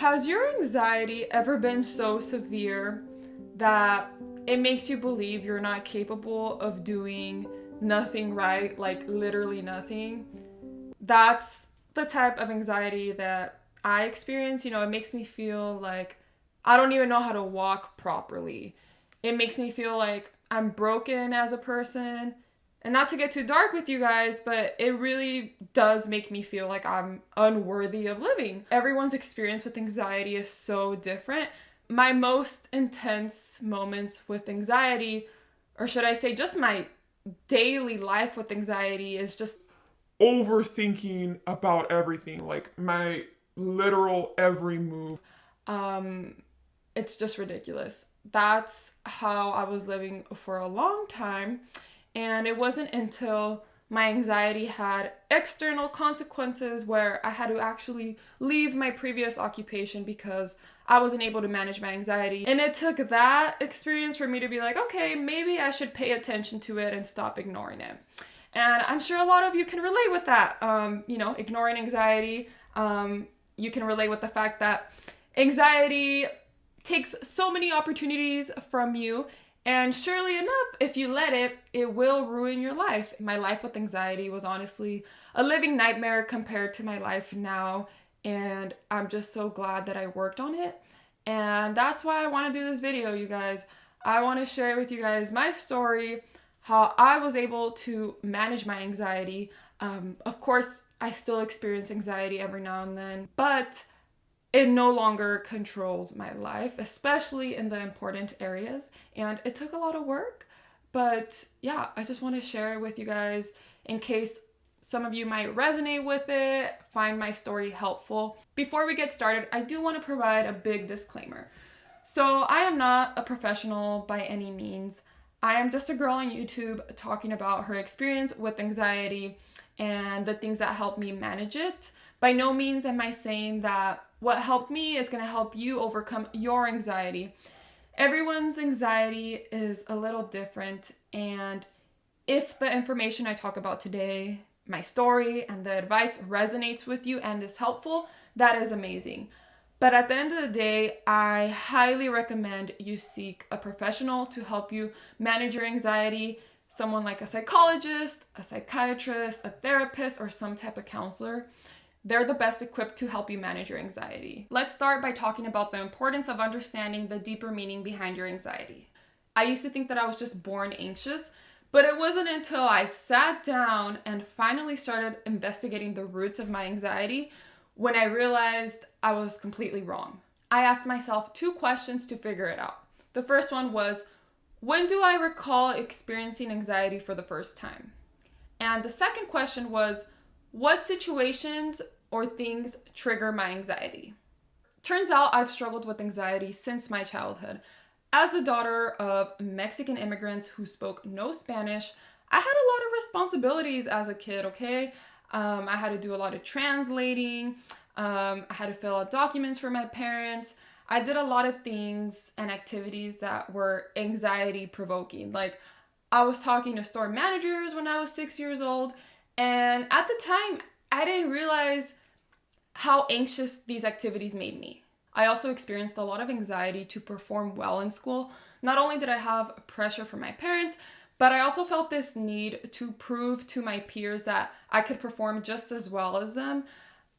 Has your anxiety ever been so severe that it makes you believe you're not capable of doing nothing right, like literally nothing? That's the type of anxiety that I experience. It makes me feel like I don't even know how to walk properly. It makes me feel like I'm broken as a person. And not to get too dark with you guys, but it really does make me feel like I'm unworthy of living. Everyone's experience with anxiety is so different. My most intense moments with anxiety, or should I say just my daily life with anxiety, is just overthinking about everything, like my literal every move. um it's just ridiculous. That's how I was living for a long time. And it wasn't until my anxiety had external consequences where I had to actually leave my previous occupation because I wasn't able to manage my anxiety. And it took that experience for me to be like, okay, maybe I should pay attention to it and stop ignoring it. And I'm sure a lot of you can relate with that. Ignoring anxiety. You can relate with the fact that anxiety takes so many opportunities from you. And surely enough, if you let it, it will ruin your life. My life with anxiety was honestly a living nightmare compared to my life now. And I'm just so glad that I worked on it. And that's why I want to do this video, you guys. I want to share with you guys my story, how I was able to manage my anxiety. Of course, I still experience anxiety every now and then, but it no longer controls my life, especially in the important areas. And it took a lot of work, but yeah, I just want to share it with you guys in case some of you might resonate with it, find my story helpful. Before we get started, I do want to provide a big disclaimer. So, I am not a professional by any means. I am just a girl on YouTube talking about her experience with anxiety and the things that help me manage it. By no means am I saying that what helped me is going to help you overcome your anxiety. Everyone's anxiety is a little different, and if the information I talk about today, my story, and the advice resonates with you and is helpful, that is amazing. But at the end of the day, I highly recommend you seek a professional to help you manage your anxiety, someone like a psychologist, a psychiatrist, a therapist, or some type of counselor. They're the best equipped to help you manage your anxiety. Let's start by talking about the importance of understanding the deeper meaning behind your anxiety. I used to think that I was just born anxious, but it wasn't until I sat down and finally started investigating the roots of my anxiety when I realized I was completely wrong. I asked myself two questions to figure it out. The first one was, when do I recall experiencing anxiety for the first time? And the second question was, what situations or things trigger my anxiety? Turns out I've struggled with anxiety since my childhood. As the daughter of Mexican immigrants who spoke no Spanish, I had a lot of responsibilities as a kid, okay? I had to do a lot of translating. I had to fill out documents for my parents. I did a lot of things and activities that were anxiety provoking. Like, I was talking to store managers when I was 6 years old, and at the time, I didn't realize how anxious these activities made me. I also experienced a lot of anxiety to perform well in school. Not only did I have pressure from my parents, but I also felt this need to prove to my peers that I could perform just as well as them.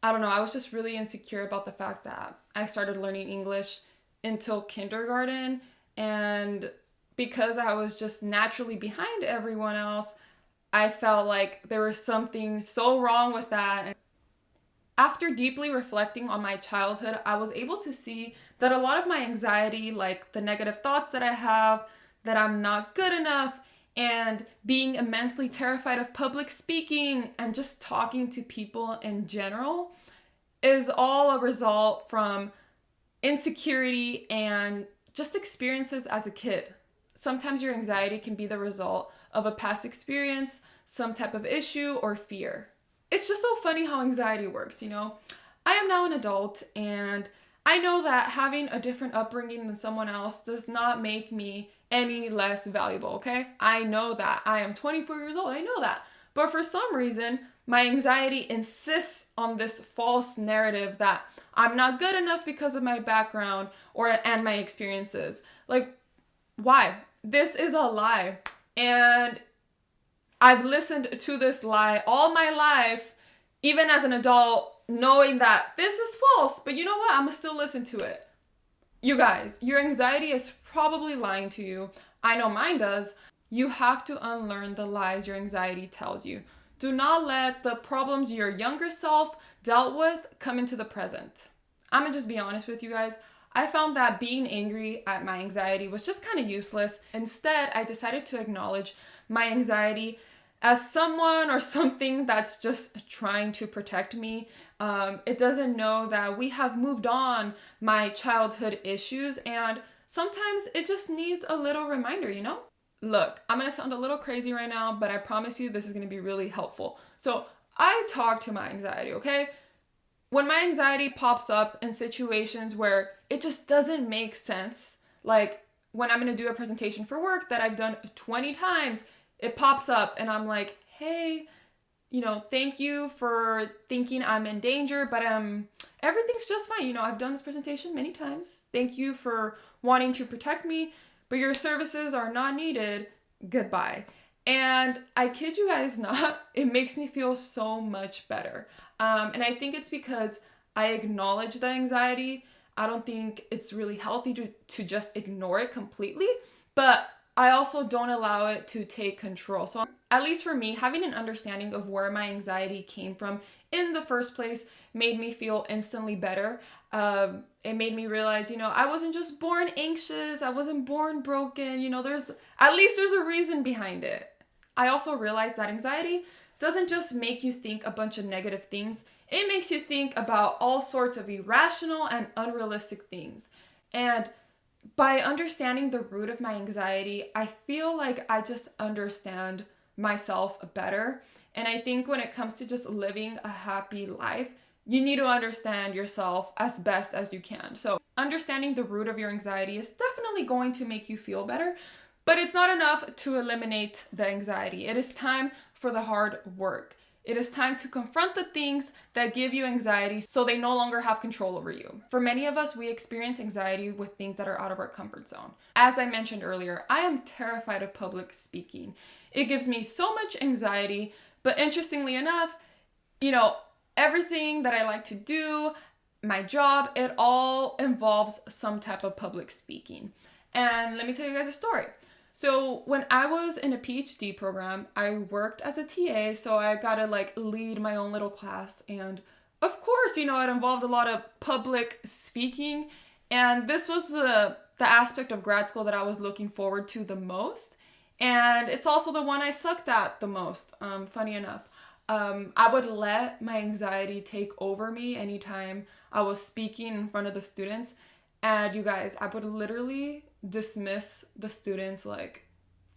I don't know, I was just really insecure about the fact that I started learning English until kindergarten, and because I was just naturally behind everyone else, I felt like there was something so wrong with that. After deeply reflecting on my childhood, I was able to see that a lot of my anxiety, like the negative thoughts that I have, that I'm not good enough, and being immensely terrified of public speaking and just talking to people in general, is all a result from insecurity and just experiences as a kid. Sometimes your anxiety can be the result of a past experience, some type of issue, or fear. It's just so funny how anxiety works, you know? I am now an adult, and I know that having a different upbringing than someone else does not make me any less valuable, okay? I know that. I am 24 years old, I know that. But for some reason, my anxiety insists on this false narrative that I'm not good enough because of my background and my experiences. Like, why? This is a lie. And I've listened to this lie all my life, even as an adult, knowing that this is false. But you know what? I'm gonna still listen to it. You guys, your anxiety is probably lying to you. I know mine does. You have to unlearn the lies your anxiety tells you. Do not let the problems your younger self dealt with come into the present. I'm gonna just be honest with you guys. I found that being angry at my anxiety was just kind of useless. Instead, I decided to acknowledge my anxiety as someone or something that's just trying to protect me. It doesn't know that we have moved on my childhood issues, and sometimes it just needs a little reminder, you know? Look, I'm gonna sound a little crazy right now, but I promise you this is gonna be really helpful. So I talk to my anxiety, okay? When my anxiety pops up in situations where it just doesn't make sense, like when I'm gonna do a presentation for work that I've done 20 times, it pops up and I'm like, hey, thank you for thinking I'm in danger, but everything's just fine. I've done this presentation many times. Thank you for wanting to protect me, but your services are not needed. Goodbye. And I kid you guys not, it makes me feel so much better. And I think it's because I acknowledge the anxiety. I don't think it's really healthy to just ignore it completely, but I also don't allow it to take control. So at least for me, having an understanding of where my anxiety came from in the first place made me feel instantly better. It made me realize, I wasn't just born anxious. I wasn't born broken. There's a reason behind it. I also realized that anxiety doesn't just make you think a bunch of negative things. It makes you think about all sorts of irrational and unrealistic things. And by understanding the root of my anxiety, I feel like I just understand myself better. And I think when it comes to just living a happy life, you need to understand yourself as best as you can. So understanding the root of your anxiety is definitely going to make you feel better, but it's not enough to eliminate the anxiety. It is time for the hard work. It is time to confront the things that give you anxiety so they no longer have control over you. For many of us, we experience anxiety with things that are out of our comfort zone. As I mentioned earlier, I am terrified of public speaking. It gives me so much anxiety, but interestingly enough, everything that I like to do, my job, it all involves some type of public speaking. And let me tell you guys a story. So when I was in a PhD program, I worked as a TA, so I got to lead my own little class. And of course, it involved a lot of public speaking. And this was the aspect of grad school that I was looking forward to the most. And it's also the one I sucked at the most, funny enough. I would let my anxiety take over me anytime I was speaking in front of the students. And you guys, I would literally dismiss the students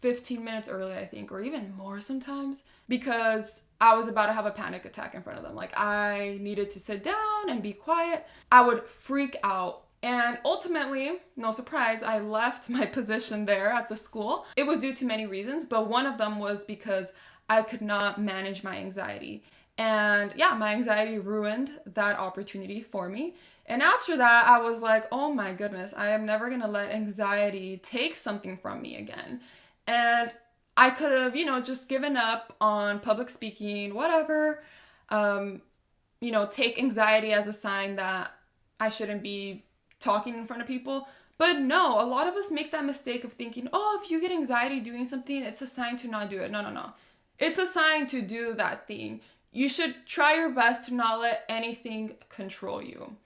15 minutes early, I think, or even more sometimes, because I was about to have a panic attack in front of them. I needed to sit down and be quiet. I would freak out. And ultimately, no surprise, I left my position there at the school. It was due to many reasons, but one of them was because I could not manage my anxiety. And yeah, my anxiety ruined that opportunity for me. And after that, I was like, oh my goodness, I am never gonna let anxiety take something from me again. And I could have, just given up on public speaking, whatever. Take anxiety as a sign that I shouldn't be talking in front of people. But no, a lot of us make that mistake of thinking, oh, if you get anxiety doing something, it's a sign to not do it. No. It's a sign to do that thing. You should try your best to not let anything control you.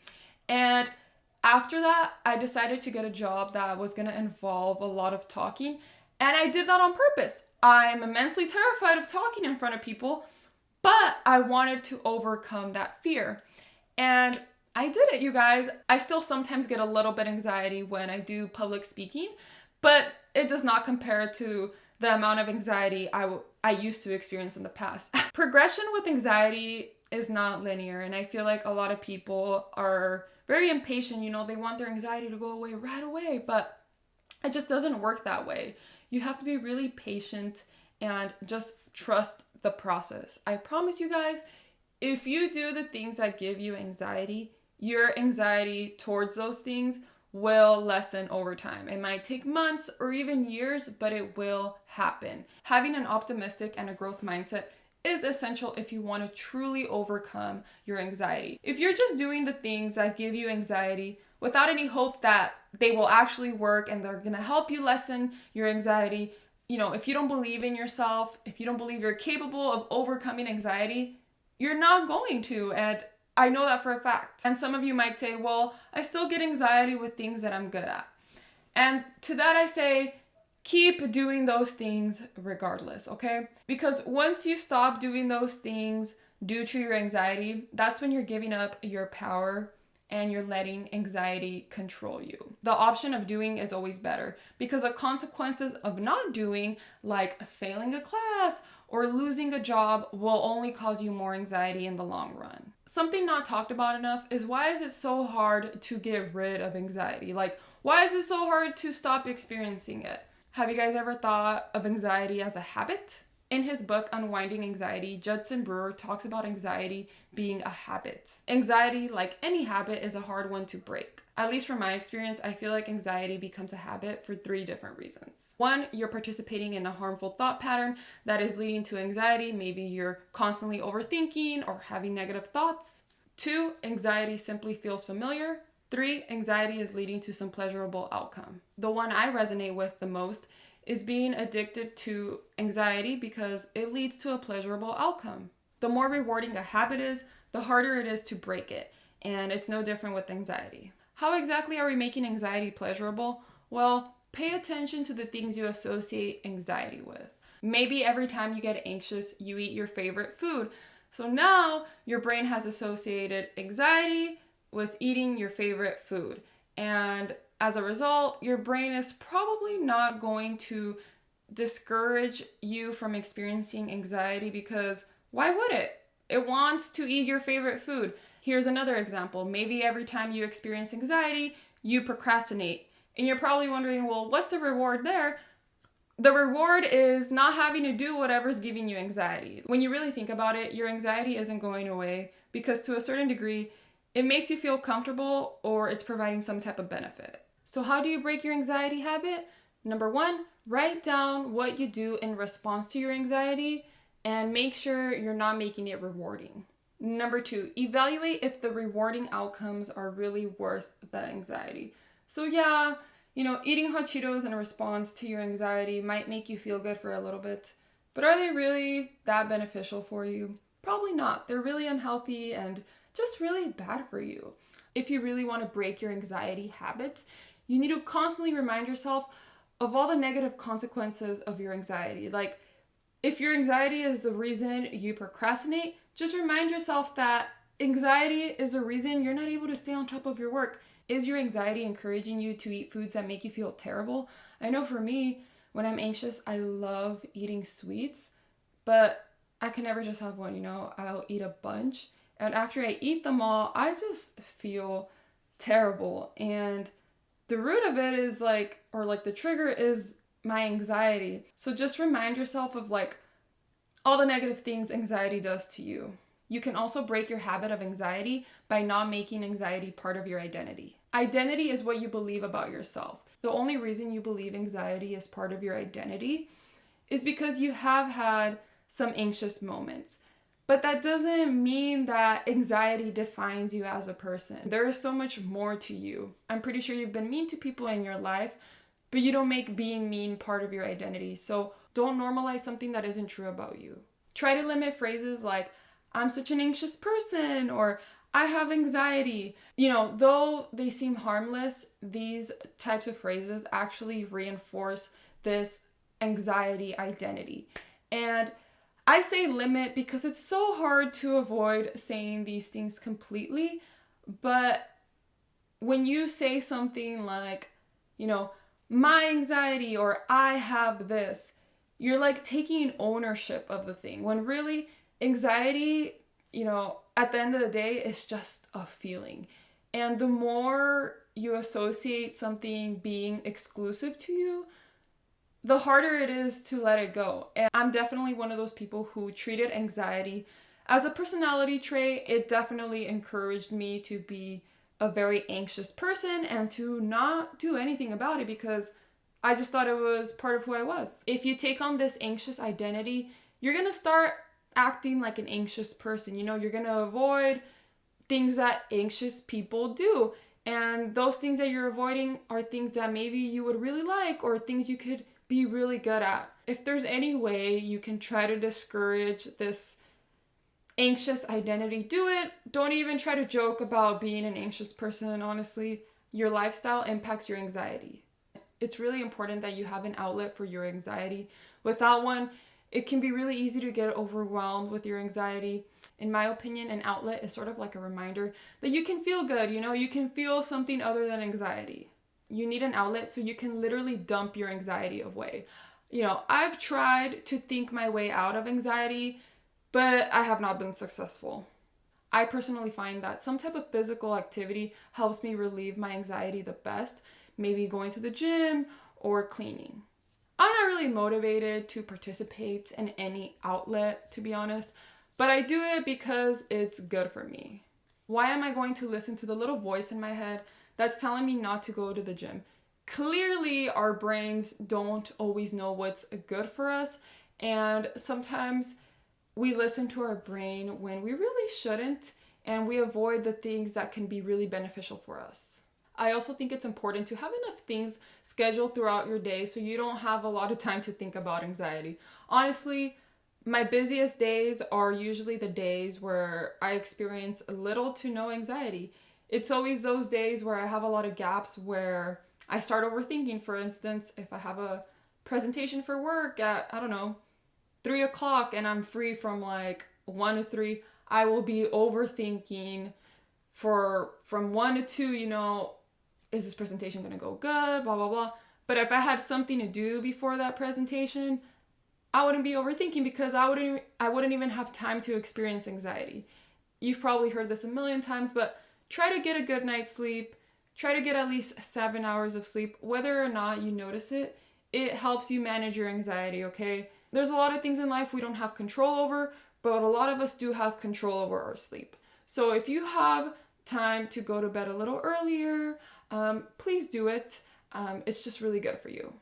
And after that, I decided to get a job that was going to involve a lot of talking. And I did that on purpose. I'm immensely terrified of talking in front of people, but I wanted to overcome that fear. And I did it, you guys. I still sometimes get a little bit anxiety when I do public speaking, but it does not compare to the amount of anxiety I used to experience in the past. Progression with anxiety is not linear, and I feel like a lot of people are very impatient. They want their anxiety to go away right away, but it just doesn't work that way. You have to be really patient and just trust the process. I promise you guys, if you do the things that give you anxiety, your anxiety towards those things will lessen over time. It might take months or even years, but it will happen. Having an optimistic and a growth mindset is essential if you want to truly overcome your anxiety. If you're just doing the things that give you anxiety without any hope that they will actually work and they're going to help you lessen your anxiety, if you don't believe in yourself, if you don't believe you're capable of overcoming anxiety, you're not going to. And I know that for a fact. And some of you might say, well, I still get anxiety with things that I'm good at. And to that I say, keep doing those things regardless, okay? Because once you stop doing those things due to your anxiety, that's when you're giving up your power and you're letting anxiety control you. The option of doing is always better because the consequences of not doing, like failing a class or losing a job, will only cause you more anxiety in the long run. Something not talked about enough is, why is it so hard to get rid of anxiety? Like, why is it so hard to stop experiencing it? Have you guys ever thought of anxiety as a habit? In his book, Unwinding Anxiety, Judson Brewer talks about anxiety being a habit. Anxiety, like any habit, is a hard one to break. At least from my experience, I feel like anxiety becomes a habit for 3 different reasons. 1, you're participating in a harmful thought pattern that is leading to anxiety. Maybe you're constantly overthinking or having negative thoughts. 2, anxiety simply feels familiar. 3, anxiety is leading to some pleasurable outcome. The one I resonate with the most is being addicted to anxiety because it leads to a pleasurable outcome. The more rewarding a habit is, the harder it is to break it. And it's no different with anxiety. How exactly are we making anxiety pleasurable? Well, pay attention to the things you associate anxiety with. Maybe every time you get anxious, you eat your favorite food. So now your brain has associated anxiety with eating your favorite food. And as a result, your brain is probably not going to discourage you from experiencing anxiety because why would it? It wants to eat your favorite food. Here's another example. Maybe every time you experience anxiety, you procrastinate. And you're probably wondering, well, what's the reward there? The reward is not having to do whatever's giving you anxiety. When you really think about it, your anxiety isn't going away because to a certain degree, it makes you feel comfortable or it's providing some type of benefit. So how do you break your anxiety habit? Number 1, write down what you do in response to your anxiety and make sure you're not making it rewarding. Number 2, evaluate if the rewarding outcomes are really worth the anxiety. So yeah, eating hot Cheetos in response to your anxiety might make you feel good for a little bit, but are they really that beneficial for you? Probably not. They're really unhealthy and just really bad for you. If you really want to break your anxiety habit, you need to constantly remind yourself of all the negative consequences of your anxiety. Like, if your anxiety is the reason you procrastinate, just remind yourself that anxiety is the reason you're not able to stay on top of your work. Is your anxiety encouraging you to eat foods that make you feel terrible? I know for me, when I'm anxious, I love eating sweets, but I can never just have one, I'll eat a bunch. And after I eat them all, I just feel terrible. And the root of it is the trigger is my anxiety. So just remind yourself of all the negative things anxiety does to you. You can also break your habit of anxiety by not making anxiety part of your identity. Identity is what you believe about yourself. The only reason you believe anxiety is part of your identity is because you have had some anxious moments. But that doesn't mean that anxiety defines you as a person. There is so much more to you. I'm pretty sure you've been mean to people in your life, but you don't make being mean part of your identity. So don't normalize something that isn't true about you. Try to limit phrases like, I'm such an anxious person, or I have anxiety. Though they seem harmless, these types of phrases actually reinforce this anxiety identity. And I say limit because it's so hard to avoid saying these things completely, but when you say something like, my anxiety or I have this, you're taking ownership of the thing, when really anxiety, at the end of the day, is just a feeling. And the more you associate something being exclusive to you, the harder it is to let it go. And I'm definitely one of those people who treated anxiety as a personality trait. It definitely encouraged me to be a very anxious person and to not do anything about it because I just thought it was part of who I was. If you take on this anxious identity, you're gonna start acting like an anxious person. You're gonna avoid things that anxious people do. And those things that you're avoiding are things that maybe you would really like or things you could be really good at. If there's any way you can try to discourage this anxious identity, do it. Don't even try to joke about being an anxious person. Honestly, your lifestyle impacts your anxiety. It's really important that you have an outlet for your anxiety. Without one, it can be really easy to get overwhelmed with your anxiety. In my opinion, an outlet is sort of like a reminder that you can feel good, you can feel something other than anxiety. You need an outlet so you can literally dump your anxiety away. I've tried to think my way out of anxiety, but I have not been successful. I personally find that some type of physical activity helps me relieve my anxiety the best, maybe going to the gym or cleaning. I'm not really motivated to participate in any outlet, to be honest, but I do it because it's good for me. Why am I going to listen to the little voice in my head that's telling me not to go to the gym? Clearly, our brains don't always know what's good for us, and sometimes we listen to our brain when we really shouldn't, and we avoid the things that can be really beneficial for us. I also think it's important to have enough things scheduled throughout your day so you don't have a lot of time to think about anxiety. Honestly, my busiest days are usually the days where I experience little to no anxiety. It's always those days where I have a lot of gaps where I start overthinking. For instance, if I have a presentation for work at, 3 o'clock and I'm free from like 1 to 3, I will be overthinking from 1 to 2, is this presentation going to go good, blah, blah, blah. But if I had something to do before that presentation, I wouldn't be overthinking because I wouldn't even have time to experience anxiety. You've probably heard this a million times, but try to get a good night's sleep. Try to get at least 7 hours of sleep. Whether or not you notice it, it helps you manage your anxiety, okay? There's a lot of things in life we don't have control over, but a lot of us do have control over our sleep. So if you have time to go to bed a little earlier, please do it. It's just really good for you.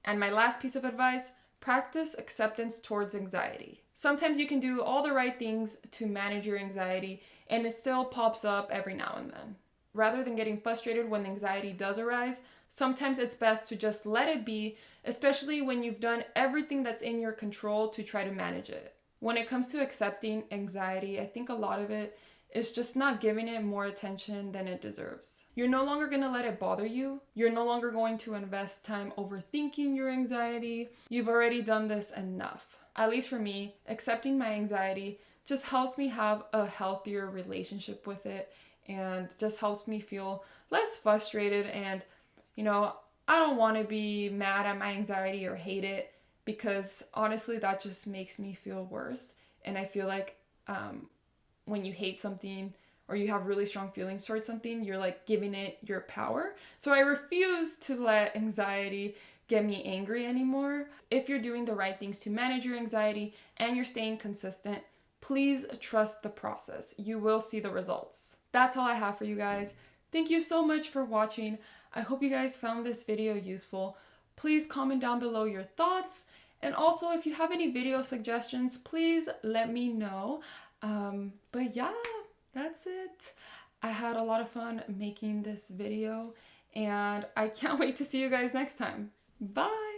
And my last piece of advice, practice acceptance towards anxiety. Sometimes you can do all the right things to manage your anxiety and it still pops up every now and then. Rather than getting frustrated when anxiety does arise, sometimes it's best to just let it be, especially when you've done everything that's in your control to try to manage it. When it comes to accepting anxiety, I think a lot of it is just not giving it more attention than it deserves. You're no longer going to let it bother you. You're no longer going to invest time overthinking your anxiety. You've already done this enough. At least for me, accepting my anxiety just helps me have a healthier relationship with it and just helps me feel less frustrated. And, I don't want to be mad at my anxiety or hate it because honestly, that just makes me feel worse. And I feel like, when you hate something or you have really strong feelings towards something, you're like giving it your power. So I refuse to let anxiety get me angry anymore. If you're doing the right things to manage your anxiety and you're staying consistent, please trust the process. You will see the results. That's all I have for you guys. Thank you so much for watching. I hope you guys found this video useful. Please comment down below your thoughts. And also, if you have any video suggestions, please let me know. But yeah, that's it. I had a lot of fun making this video and I can't wait to see you guys next time. Bye!